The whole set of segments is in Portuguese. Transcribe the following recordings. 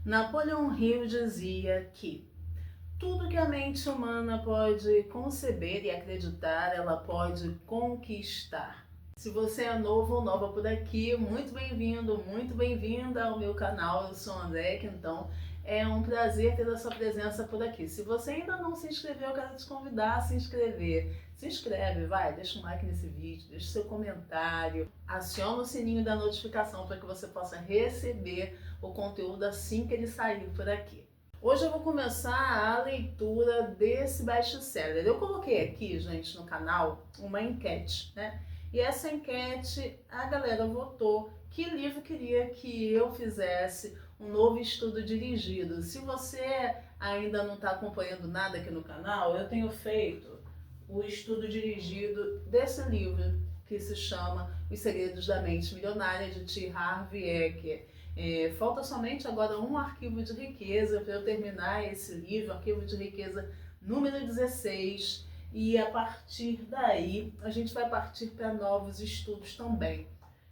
Napoleão Hill dizia que tudo que a mente humana pode conceber e acreditar, ela pode conquistar. Se você é novo ou nova por aqui, muito bem-vindo, muito bem-vinda ao meu canal. Eu sou a André, então é um prazer ter a sua presença por aqui. Se você ainda não se inscreveu, eu quero te convidar a se inscrever. Se inscreve, vai, deixa um like nesse vídeo, deixa seu comentário, aciona o sininho da notificação para que você possa receber o conteúdo assim que ele sair por aqui. Hoje eu vou começar a leitura desse best-seller. Eu coloquei aqui, gente, no canal, uma enquete, né? E essa enquete, a galera votou que livro queria que eu fizesse um novo estudo dirigido. Se você ainda não está acompanhando nada aqui no canal, eu tenho feito o estudo dirigido desse livro, que se chama Os Segredos da Mente Milionária, de T. Harv Eker. Falta somente agora um arquivo de riqueza para eu terminar esse livro, arquivo de riqueza número 16, e a partir daí a gente vai partir para novos estudos também.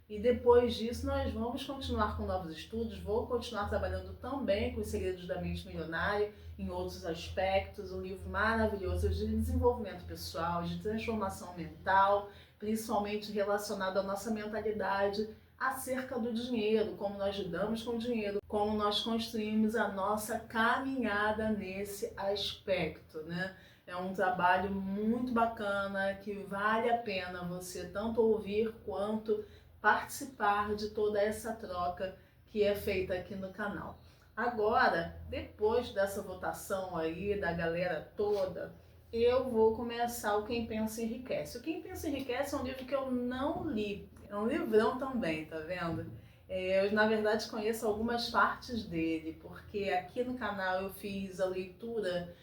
E depois disso nós vamos continuar com novos estudos, vou continuar trabalhando também com os segredos da mente milionária em outros aspectos, um livro maravilhoso de desenvolvimento pessoal, de transformação mental, principalmente relacionado à nossa mentalidade acerca do dinheiro, como nós lidamos com o dinheiro, como nós construímos a nossa caminhada nesse aspecto, né? É um trabalho muito bacana que vale a pena você tanto ouvir quanto participar de toda essa troca que é feita aqui no canal. Agora, depois dessa votação aí da galera toda, eu vou começar o Quem Pensa Enriquece. O Quem Pensa Enriquece é um livro que eu não li, é um livrão também, tá vendo? Eu, na verdade, conheço algumas partes dele, porque aqui no canal eu fiz a leitura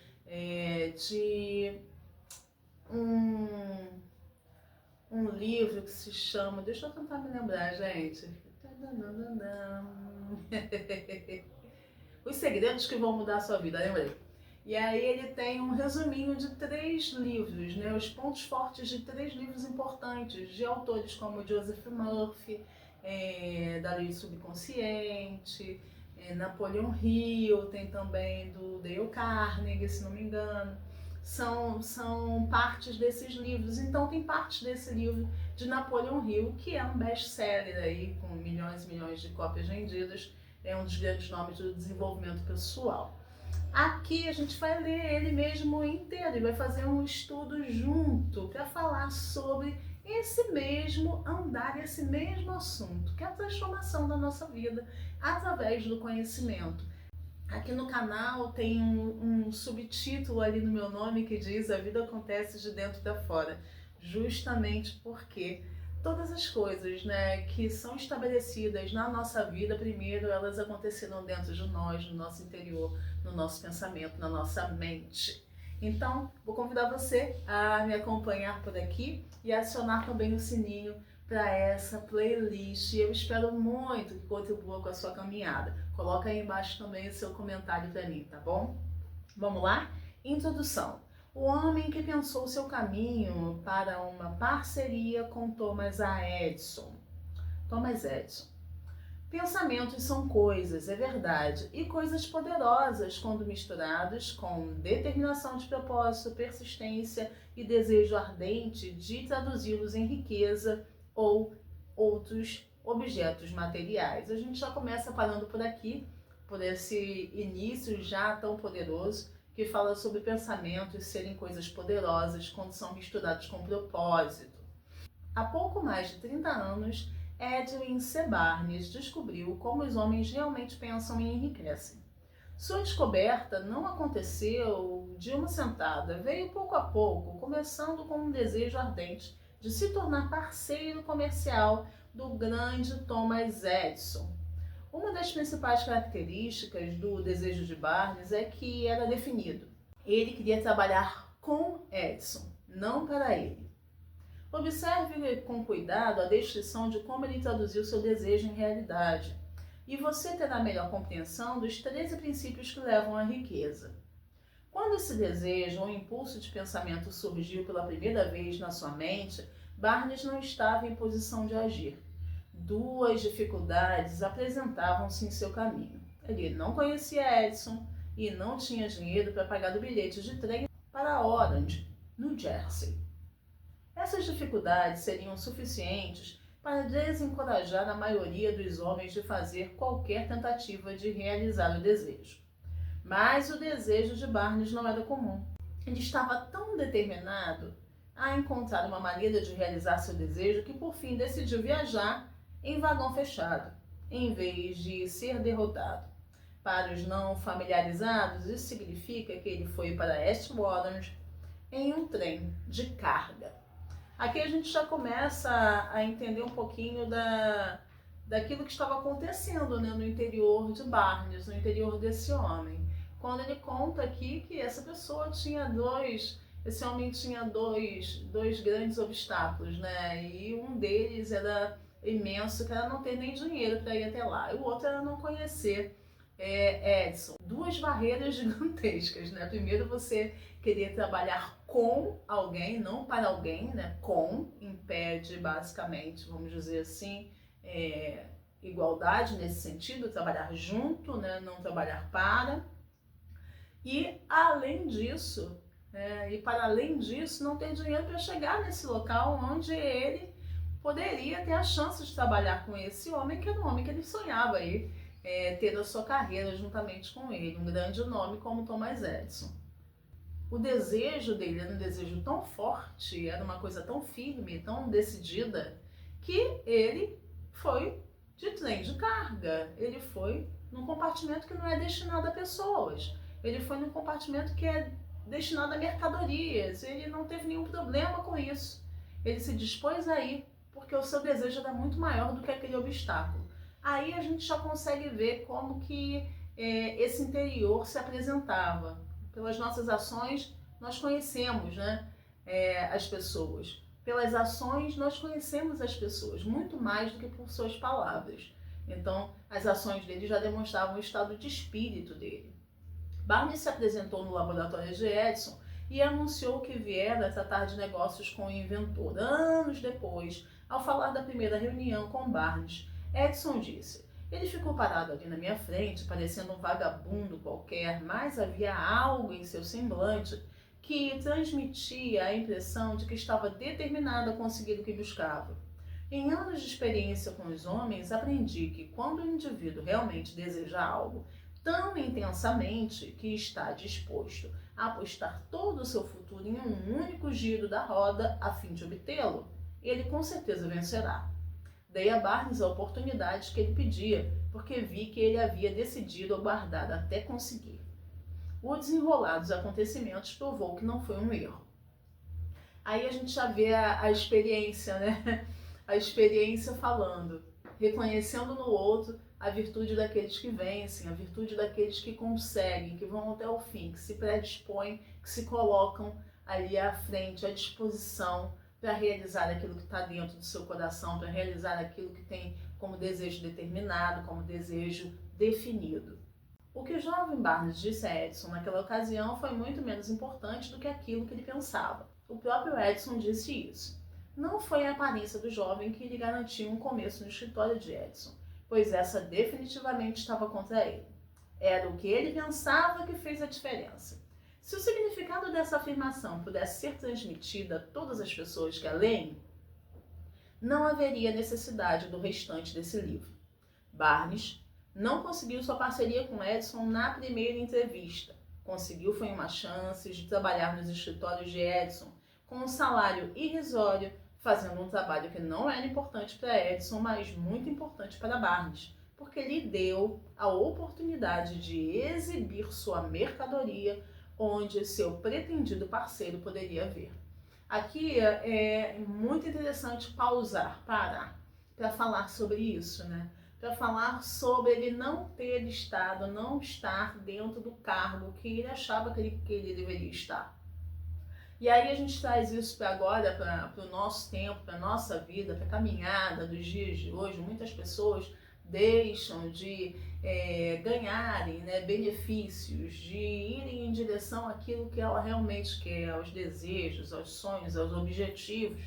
de um livro que se chama... Deixa eu tentar me lembrar, gente. Os Segredos que Vão Mudar a Sua Vida, lembrei. E aí ele tem um resuminho de 3 livros, né? Os pontos fortes de 3 livros importantes, de autores como Joseph Murphy, da Lei do Subconsciente, Napoleão Hill, tem também do Dale Carnegie, se não me engano. São partes desses livros. Então tem partes desse livro de Napoleão Hill, que é um best-seller aí, com milhões e milhões de cópias vendidas, é um dos grandes nomes do desenvolvimento pessoal. Aqui a gente vai ler ele mesmo inteiro e vai fazer um estudo junto para falar sobre esse mesmo andar, esse mesmo assunto, que é a transformação da nossa vida através do conhecimento. Aqui no canal tem um subtítulo ali no meu nome que diz: a vida acontece de dentro para fora, justamente porque todas as coisas, né, que são estabelecidas na nossa vida, primeiro elas aconteceram dentro de nós, no nosso interior, no nosso pensamento, na nossa mente. Então, vou convidar você a me acompanhar por aqui e acionar também o sininho para essa playlist. Eu espero muito que contribua com a sua caminhada. Coloca aí embaixo também o seu comentário para mim, tá bom? Vamos lá? Introdução. O homem que pensou seu caminho para uma parceria com Thomas A. Edison. Thomas Edison. Pensamentos são coisas, é verdade, e coisas poderosas quando misturados com determinação de propósito, persistência e desejo ardente de traduzi-los em riqueza ou outros objetos materiais. A gente já começa parando por aqui, por esse início já tão poderoso, que fala sobre pensamentos serem coisas poderosas quando são misturados com propósito. Há pouco mais de 30 anos, Edwin C. Barnes descobriu como os homens realmente pensam e enriquecem. Sua descoberta não aconteceu de uma sentada, veio pouco a pouco, começando com um desejo ardente de se tornar parceiro comercial do grande Thomas Edison. Uma das principais características do desejo de Barnes é que era definido. Ele queria trabalhar com Edison, não para ele. Observe com cuidado a descrição de como ele traduziu seu desejo em realidade, e você terá melhor compreensão dos 13 princípios que levam à riqueza. Quando esse desejo ou impulso de pensamento surgiu pela primeira vez na sua mente, Barnes não estava em posição de agir. 2 dificuldades apresentavam-se em seu caminho. Ele não conhecia Edson e não tinha dinheiro para pagar o bilhete de trem para Orange, no Jersey. Essas dificuldades seriam suficientes para desencorajar a maioria dos homens de fazer qualquer tentativa de realizar o desejo. Mas o desejo de Barnes não era comum. Ele estava tão determinado a encontrar uma maneira de realizar seu desejo que por fim decidiu viajar em vagão fechado, em vez de ser derrotado. Para os não familiarizados, isso significa que ele foi para East Orange em um trem de carga. Aqui a gente já começa a entender um pouquinho daquilo que estava acontecendo, né, no interior de Barnes, no interior desse homem. Quando ele conta aqui que essa pessoa tinha esse homem tinha dois grandes obstáculos, né? E um deles era imenso, que era não ter nem dinheiro para ir até lá. E o outro era não conhecer Edson. Duas barreiras gigantescas, né? Primeiro, você querer trabalhar com alguém, não para alguém, né? Com impede basicamente, vamos dizer assim, igualdade nesse sentido, trabalhar junto, né? Não trabalhar para. E além disso, para além disso, não ter dinheiro para chegar nesse local onde ele poderia ter a chance de trabalhar com esse homem, que era um homem que ele sonhava aí ter a sua carreira juntamente com ele, um grande nome como Thomas Edison. O desejo dele era um desejo tão forte, era uma coisa tão firme, tão decidida, que ele foi de trem de carga, ele foi num compartimento que não é destinado a pessoas. Ele foi num compartimento que é destinado a mercadorias. Ele não teve nenhum problema com isso. Ele se dispôs a ir, porque o seu desejo era muito maior do que aquele obstáculo. Aí a gente já consegue ver como que esse interior se apresentava. Pelas nossas ações, nós conhecemos, né, as pessoas. Pelas ações, nós conhecemos as pessoas, muito mais do que por suas palavras. Então, as ações dele já demonstravam o estado de espírito dele. Barnes se apresentou no laboratório de Edison e anunciou que viera tratar de negócios com o inventor. Anos depois, ao falar da primeira reunião com Barnes, Edison disse: ele ficou parado ali na minha frente, parecendo um vagabundo qualquer, mas havia algo em seu semblante que transmitia a impressão de que estava determinado a conseguir o que buscava. Em anos de experiência com os homens, aprendi que quando o indivíduo realmente deseja algo tão intensamente que está disposto a apostar todo o seu futuro em um único giro da roda a fim de obtê-lo, ele com certeza vencerá. Dei a Barnes a oportunidade que ele pedia, porque vi que ele havia decidido aguardar até conseguir. O desenrolar dos acontecimentos provou que não foi um erro. Aí a gente já vê a experiência, né? A experiência falando, reconhecendo no outro a virtude daqueles que vencem, a virtude daqueles que conseguem, que vão até o fim, que se predispõem, que se colocam ali à frente, à disposição para realizar aquilo que está dentro do seu coração, para realizar aquilo que tem como desejo determinado, como desejo definido. O que o jovem Barnes disse a Edison naquela ocasião foi muito menos importante do que aquilo que ele pensava. O próprio Edison disse isso. Não foi a aparência do jovem que lhe garantiu um começo no escritório de Edison, pois essa definitivamente estava contra ele. Era o que ele pensava que fez a diferença. Se o significado dessa afirmação pudesse ser transmitido a todas as pessoas que a leem, não haveria necessidade do restante desse livro. Barnes não conseguiu sua parceria com Edison na primeira entrevista. Conseguiu foi uma chance de trabalhar nos escritórios de Edison com um salário irrisório, fazendo um trabalho que não era importante para Edison, mas muito importante para Barnes, porque lhe deu a oportunidade de exibir sua mercadoria onde seu pretendido parceiro poderia ver. Aqui é muito interessante parar, para falar sobre isso, né? Para falar sobre ele não ter estado, não estar dentro do cargo que ele achava que ele deveria estar. E aí a gente traz isso para agora, para o nosso tempo, para a nossa vida, para a caminhada dos dias de hoje. Muitas pessoas deixam de ganharem, né, benefícios, de irem em direção àquilo que ela realmente quer, aos desejos, aos sonhos, aos objetivos,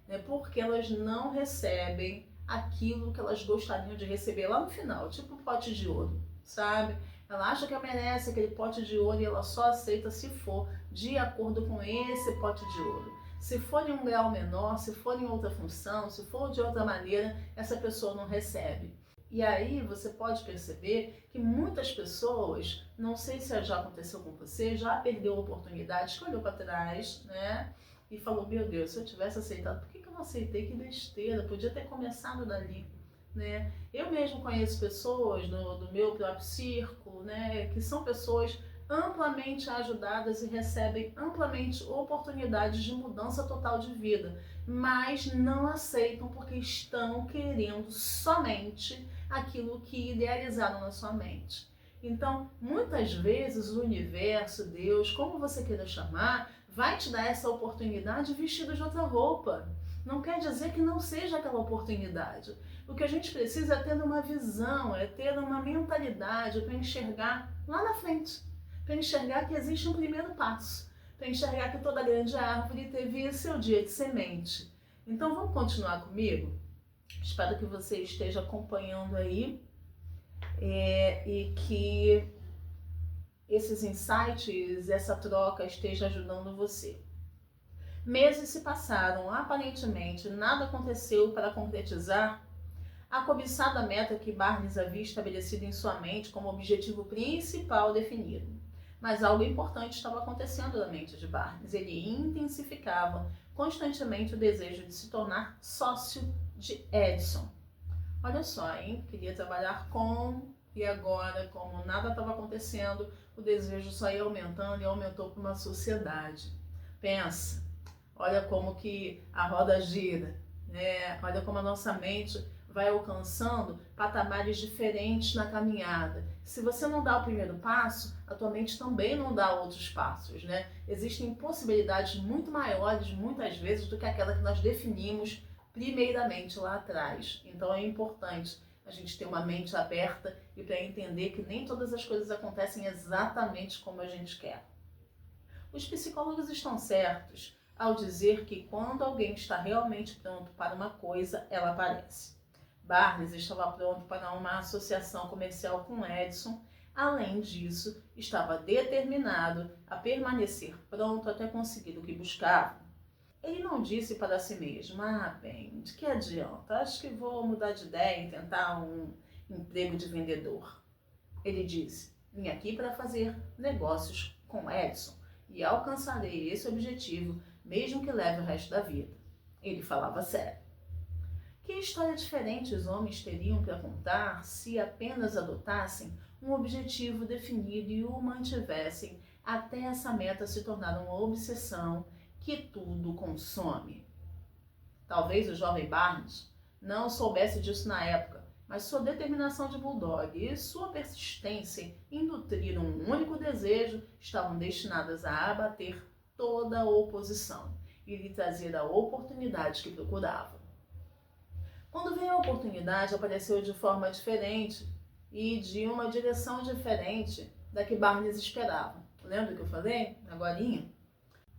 né, porque elas não recebem aquilo que elas gostariam de receber lá no final, tipo um pote de ouro. sabe? Ela acha que merece aquele pote de ouro e ela só aceita se for de acordo com esse pote de ouro. Se for em um grau menor, se for em outra função, se for de outra maneira, essa pessoa não recebe. E aí você pode perceber que muitas pessoas, não sei se já aconteceu com você, já perdeu oportunidades, que olhou para trás, né? E falou, meu Deus, se eu tivesse aceitado, por que eu não aceitei? Que besteira, podia ter começado dali, né? Eu mesmo conheço pessoas do meu próprio círculo, né? Que são pessoas amplamente ajudadas e recebem amplamente oportunidades de mudança total de vida, mas não aceitam porque estão querendo somente aquilo que idealizaram na sua mente. Então, muitas vezes o universo, Deus, como você queira chamar, vai te dar essa oportunidade vestido de outra roupa. Não quer dizer que não seja aquela oportunidade. O que a gente precisa é ter uma visão, é ter uma mentalidade para enxergar lá na frente, para enxergar que existe um primeiro passo, para enxergar que toda grande árvore teve seu dia de semente. Então vamos continuar comigo? Espero que você esteja acompanhando aí e que esses insights, essa troca esteja ajudando você. Meses se passaram, aparentemente nada aconteceu para concretizar a cobiçada meta que Barnes havia estabelecido em sua mente como objetivo principal definido. Mas algo importante estava acontecendo na mente de Barnes. Ele intensificava constantemente o desejo de se tornar sócio de Edison. Olha só, hein? Queria trabalhar com, e agora, como nada estava acontecendo, o desejo só ia aumentando e aumentou para uma sociedade. Pensa, olha como que a roda gira, né? Olha como a nossa mente vai alcançando patamares diferentes na caminhada. Se você não dá o primeiro passo, a tua mente também não dá outros passos, né? Existem possibilidades muito maiores, muitas vezes, do que aquela que nós definimos primeiramente lá atrás. Então é importante a gente ter uma mente aberta e para entender que nem todas as coisas acontecem exatamente como a gente quer. Os psicólogos estão certos ao dizer que quando alguém está realmente pronto para uma coisa, ela aparece. Barnes estava pronto para uma associação comercial com Edison. Além disso, estava determinado a permanecer pronto até conseguir o que buscava. Ele não disse para si mesmo, bem, de que adianta? Acho que vou mudar de ideia e tentar um emprego de vendedor. Ele disse, vim aqui para fazer negócios com Edison e alcançarei esse objetivo, mesmo que leve o resto da vida. Ele falava sério. Que história diferente os homens teriam para contar se apenas adotassem um objetivo definido e o mantivessem até essa meta se tornar uma obsessão que tudo consome? Talvez o jovem Barnes não soubesse disso na época, mas sua determinação de bulldog e sua persistência em nutrir um único desejo estavam destinadas a abater toda a oposição e lhe trazer a oportunidade que procurava. Quando veio a oportunidade, apareceu de forma diferente e de uma direção diferente da que Barnes esperava. Lembra que eu falei agorinha?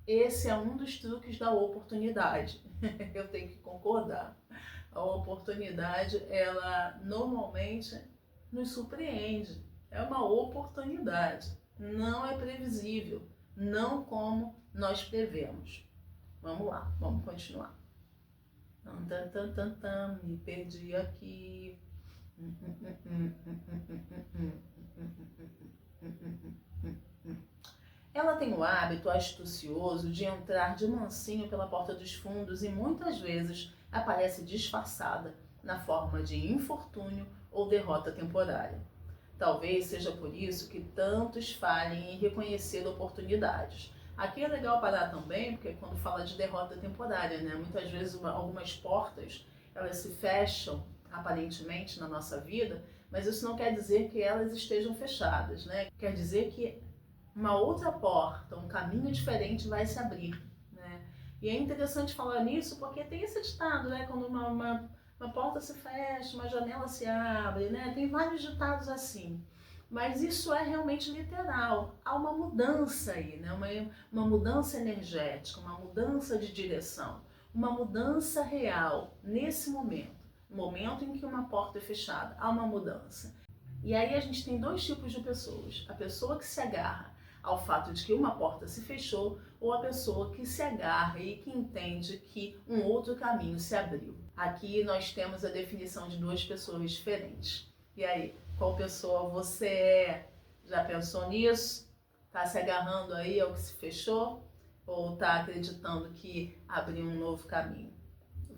Esse é um dos truques da oportunidade. Eu tenho que concordar. A oportunidade, ela normalmente nos surpreende. É uma oportunidade. Não é previsível. Não como nós prevemos. Vamos lá, vamos continuar. Me perdi aqui. Ela tem o hábito astucioso de entrar de mansinho pela porta dos fundos e muitas vezes aparece disfarçada na forma de infortúnio ou derrota temporária. Talvez seja por isso que tantos falhem em reconhecer oportunidades. Aqui é legal parar também, porque quando fala de derrota temporária, né? Muitas vezes algumas portas, elas se fecham aparentemente na nossa vida, mas isso não quer dizer que elas estejam fechadas, né? Quer dizer que uma outra porta, um caminho diferente vai se abrir, né? E é interessante falar nisso porque tem esse ditado, né? Quando uma porta se fecha, uma janela se abre, né? Tem vários ditados assim. Mas isso é realmente literal. Há uma mudança aí, né? Uma mudança energética, uma mudança de direção, uma mudança real nesse momento. No momento em que uma porta é fechada, há uma mudança. E aí a gente tem dois tipos de pessoas. A pessoa que se agarra ao fato de que uma porta se fechou ou a pessoa que se agarra e que entende que um outro caminho se abriu. Aqui nós temos a definição de duas pessoas diferentes. E aí, qual pessoa você é? Já pensou nisso? Tá se agarrando aí ao que se fechou? Ou tá acreditando que abriu um novo caminho?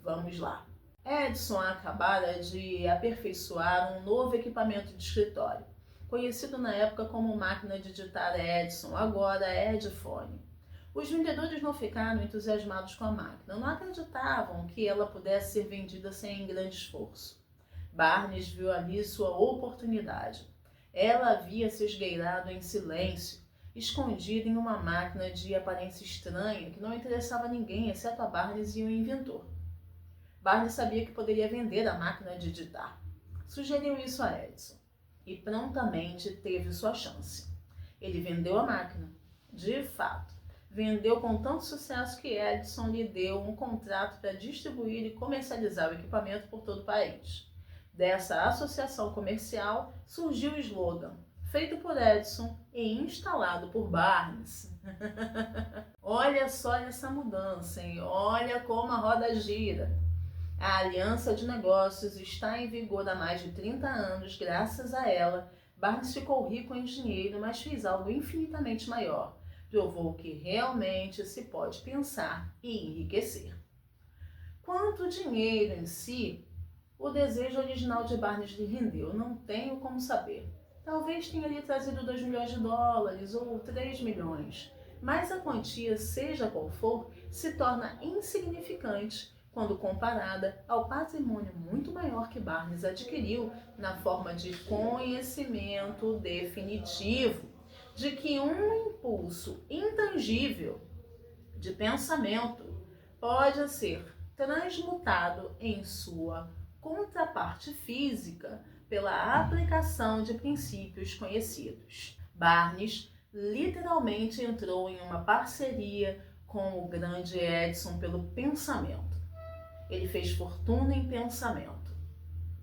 Vamos lá. Edison acabara de aperfeiçoar um novo equipamento de escritório, conhecido na época como máquina de digitar Edison, agora Edphone. Os vendedores não ficaram entusiasmados com a máquina, não acreditavam que ela pudesse ser vendida sem grande esforço. Barnes viu ali sua oportunidade. Ela havia se esgueirado em silêncio, escondida em uma máquina de aparência estranha que não interessava a ninguém, exceto a Barnes e o inventor. Barnes sabia que poderia vender a máquina de digitar. Sugeriu isso a Edison e prontamente teve sua chance. Ele vendeu a máquina. De fato, vendeu com tanto sucesso que Edison lhe deu um contrato para distribuir e comercializar o equipamento por todo o país. Dessa associação comercial surgiu o slogan, feito por Edison e instalado por Barnes. Olha só essa mudança, hein? Olha como a roda gira. A aliança de negócios está em vigor há mais de 30 anos. Graças a ela, Barnes ficou rico em dinheiro, mas fez algo infinitamente maior. Provou que realmente se pode pensar e enriquecer. Quanto o dinheiro em si, o desejo original de Barnes lhe rendeu, não tenho como saber. Talvez tenha lhe trazido 2 milhões de dólares ou 3 milhões, mas a quantia, seja qual for, se torna insignificante quando comparada ao patrimônio muito maior que Barnes adquiriu na forma de conhecimento definitivo, de que um impulso intangível de pensamento pode ser transmutado em sua contraparte física pela aplicação de princípios conhecidos. Barnes literalmente entrou em uma parceria com o grande Edison pelo pensamento. Ele fez fortuna em pensamento.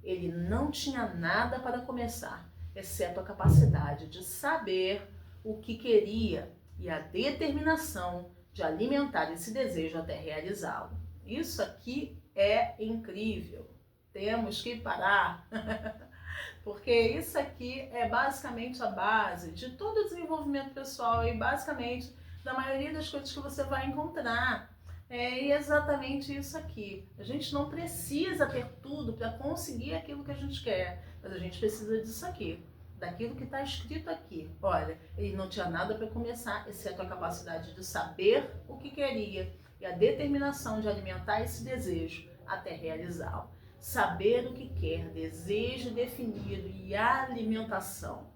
Ele não tinha nada para começar, exceto a capacidade de saber o que queria e a determinação de alimentar esse desejo até realizá-lo. Isso aqui é incrível. Temos que parar, porque isso aqui é basicamente a base de todo o desenvolvimento pessoal e basicamente da maioria das coisas que você vai encontrar. É exatamente isso aqui. A gente não precisa ter tudo para conseguir aquilo que a gente quer, mas a gente precisa disso aqui, daquilo que está escrito aqui. Olha, ele não tinha nada para começar, exceto a capacidade de saber o que queria e a determinação de alimentar esse desejo até realizá-lo. Saber o que quer, desejo definido e alimentação.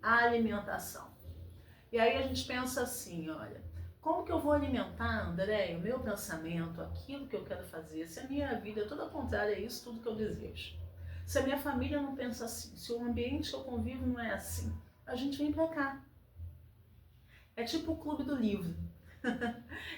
Alimentação. E aí a gente pensa assim, olha, como que eu vou alimentar, André, o meu pensamento, aquilo que eu quero fazer, se a minha vida é toda contrária a isso, tudo que eu desejo? Se a minha família não pensa assim, se o ambiente que eu convivo não é assim, a gente vem pra cá. É tipo o clube do livro.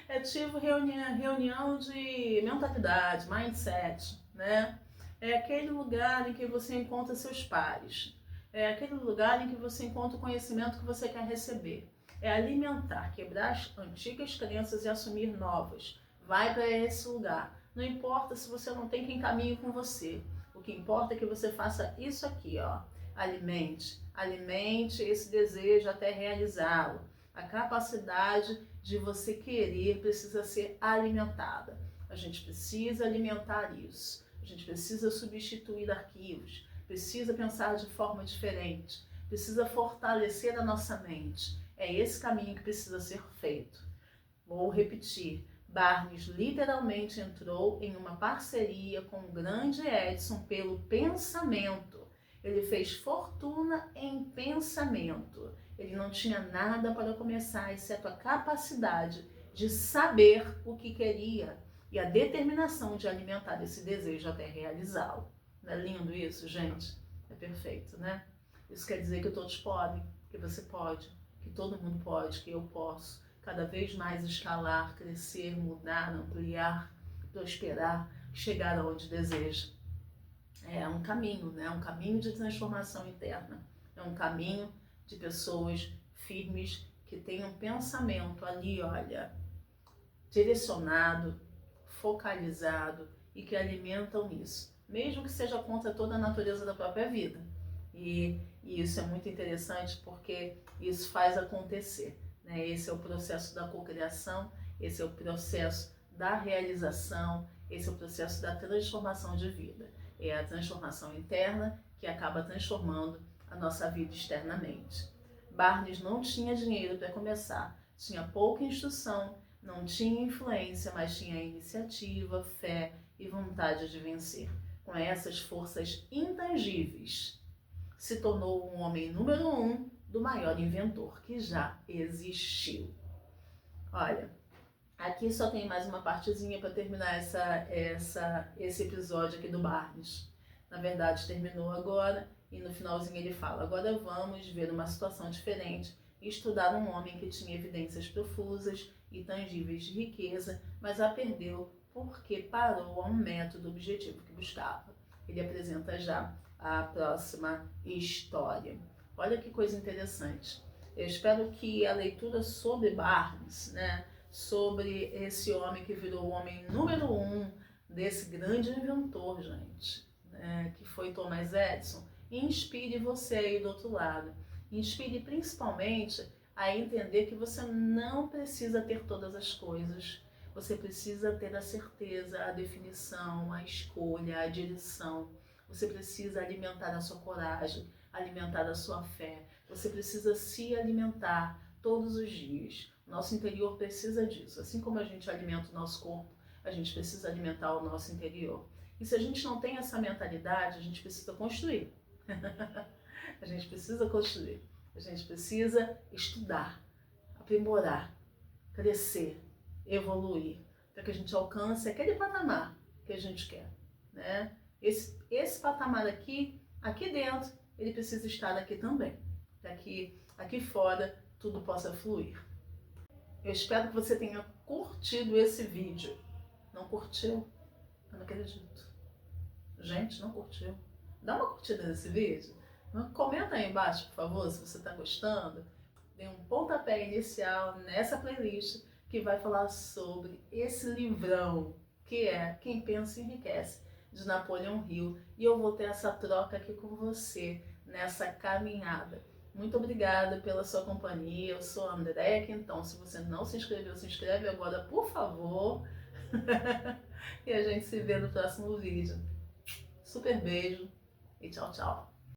É tipo reunião de mentalidade, mindset, né? É aquele lugar em que você encontra seus pares. É aquele lugar em que você encontra o conhecimento que você quer receber. É alimentar, quebrar as antigas crenças e assumir novas. Vai para esse lugar. Não importa se você não tem quem caminhe com você. O que importa é que você faça isso aqui, ó. Alimente esse desejo até realizá-lo. A capacidade de você querer precisa ser alimentada. A gente precisa alimentar isso. A gente precisa substituir arquivos. Precisa pensar de forma diferente. Precisa fortalecer a nossa mente. É esse caminho que precisa ser feito. Vou repetir. Barnes literalmente entrou em uma parceria com o grande Edison pelo pensamento. Ele fez fortuna em pensamento. Ele não tinha nada para começar, exceto a capacidade de saber o que queria e a determinação de alimentar esse desejo até realizá-lo. Não é lindo isso, gente? É perfeito, né? Isso quer dizer que todos podem, que você pode, que todo mundo pode, que eu posso cada vez mais escalar, crescer, mudar, ampliar, prosperar, chegar aonde deseja. É um caminho, né? Um caminho de transformação interna. É um caminho de pessoas firmes que têm um pensamento ali, olha, direcionado, focalizado e que alimentam isso, mesmo que seja contra toda a natureza da própria vida. E isso é muito interessante porque isso faz acontecer, né? Esse é o processo da cocriação, esse é o processo da realização, esse é o processo da transformação de vida. É a transformação interna que acaba transformando a nossa vida externamente. Barnes não tinha dinheiro para começar, tinha pouca instrução, não tinha influência, mas tinha iniciativa, fé e vontade de vencer. Com essas forças intangíveis, se tornou um homem número 1 do maior inventor que já existiu. Olha, aqui só tem mais uma partezinha para terminar esse episódio aqui do Barnes. Na verdade, terminou agora e no finalzinho ele fala: agora vamos ver uma situação diferente e estudar um homem que tinha evidências profusas e tangíveis de riqueza, mas a perdeu porque parou a um método objetivo que buscava. Ele apresenta já a próxima história. Olha que coisa interessante. Eu espero que a leitura sobre Barnes, né, sobre esse homem que virou o homem número 1 desse grande inventor, gente, né, que foi Thomas Edison, inspire você aí do outro lado. Inspire principalmente a entender que você não precisa ter todas as coisas. Você precisa ter a certeza, a definição, a escolha, a direção. Você precisa alimentar a sua coragem, alimentar a sua fé. Você precisa se alimentar todos os dias. Nosso interior precisa disso. Assim como a gente alimenta o nosso corpo, a gente precisa alimentar o nosso interior. E se a gente não tem essa mentalidade, a gente precisa construir. A gente precisa construir. A gente precisa estudar, aprimorar, crescer, evoluir, para que a gente alcance aquele patamar que a gente quer, né? Esse patamar aqui dentro, ele precisa estar aqui também, para que aqui fora tudo possa fluir. Eu espero que você tenha curtido esse vídeo. Não curtiu? Eu não acredito. Gente, não curtiu? Dá uma curtida nesse vídeo. Comenta aí embaixo, por favor, se você está gostando. Dê um pontapé inicial nessa playlist que vai falar sobre esse livrão que é Quem Pensa Enriquece, de Napoleão Hill. E eu vou ter essa troca aqui com você nessa caminhada. Muito obrigada pela sua companhia. Eu sou a André, então se você não se inscreveu, se inscreve agora, por favor. E a gente se vê no próximo vídeo. Super beijo e tchau, tchau.